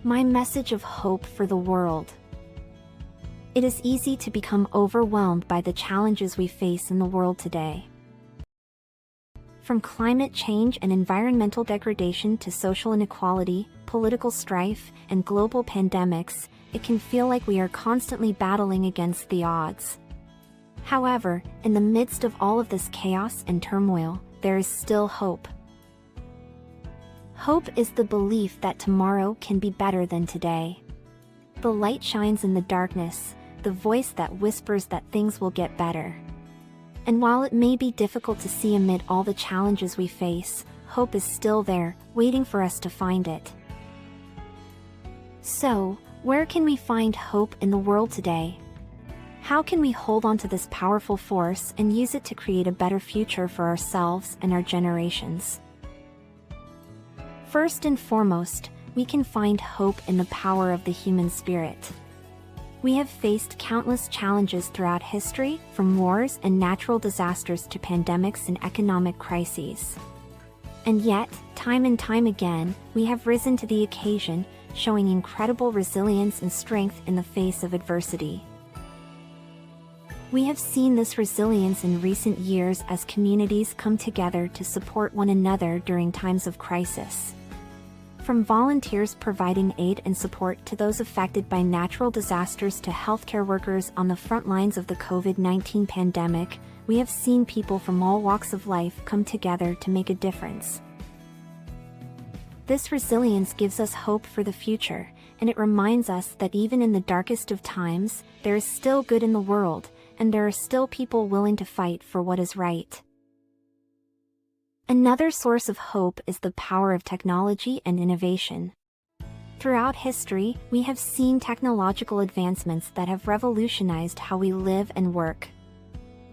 My message of hope for the world. It is easy to become overwhelmed by the challenges we face in the world today. From climate change and environmental degradation to social inequality, political strife, and global pandemics, it can feel like we are constantly battling against the odds. However, in the midst of all of this chaos and turmoil, there is still hope. Hope is the belief that tomorrow can be better than today. The light shines in the darkness, the voice that whispers that things will get better. And while it may be difficult to see amid all the challenges we face, hope is still there, waiting for us to find it. So, where can we find hope in the world today? How can we hold on to this powerful force and use it to create a better future for ourselves and our generations? First and foremost, we can find hope in the power of the human spirit. We have faced countless challenges throughout history, from wars and natural disasters to pandemics and economic crises. And yet, time and time again, we have risen to the occasion, showing incredible resilience and strength in the face of adversity. We have seen this resilience in recent years as communities come together to support one another during times of crisis. From volunteers providing aid and support to those affected by natural disasters to healthcare workers on the front lines of the COVID-19 pandemic, we have seen people from all walks of life come together to make a difference. This resilience gives us hope for the future, and it reminds us that even in the darkest of times, there is still good in the world, and there are still people willing to fight for what is right. Another source of hope is the power of technology and innovation. Throughout history, we have seen technological advancements that have revolutionized how we live and work.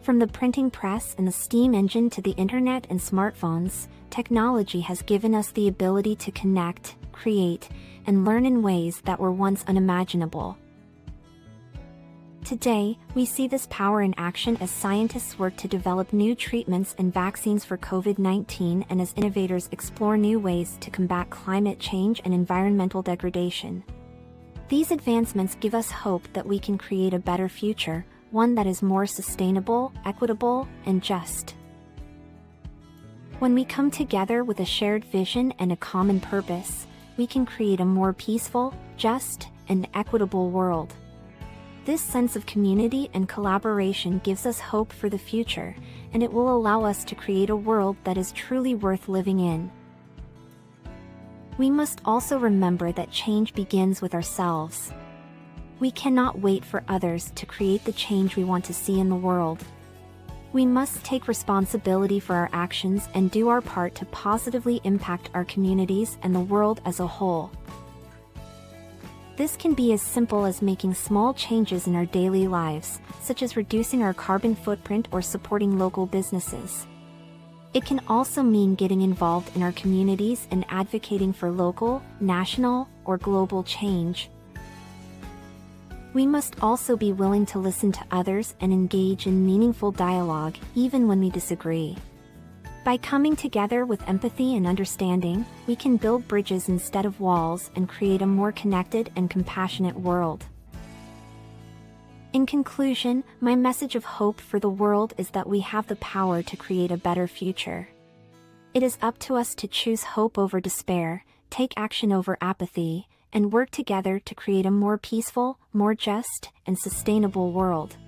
From the printing press and the steam engine to the internet and smartphones, technology has given us the ability to connect, create, and learn in ways that were once unimaginable. Today, we see this power in action as scientists work to develop new treatments and vaccines for COVID-19 and as innovators explore new ways to combat climate change and environmental degradation. These advancements give us hope that we can create a better future, one that is more sustainable, equitable, and just. When we come together with a shared vision and a common purpose, we can create a more peaceful, just, and equitable world. This sense of community and collaboration gives us hope for the future, and it will allow us to create a world that is truly worth living in. We must also remember that change begins with ourselves. We cannot wait for others to create the change we want to see in the world. We must take responsibility for our actions and do our part to positively impact our communities and the world as a whole. This can be as simple as making small changes in our daily lives, such as reducing our carbon footprint or supporting local businesses. It can also mean getting involved in our communities and advocating for local, national, or global change. We must also be willing to listen to others and engage in meaningful dialogue, even when we disagree. By coming together with empathy and understanding, we can build bridges instead of walls and create a more connected and compassionate world. In conclusion, my message of hope for the world is that we have the power to create a better future. It is up to us to choose hope over despair, take action over apathy, and work together to create a more peaceful, more just, and sustainable world.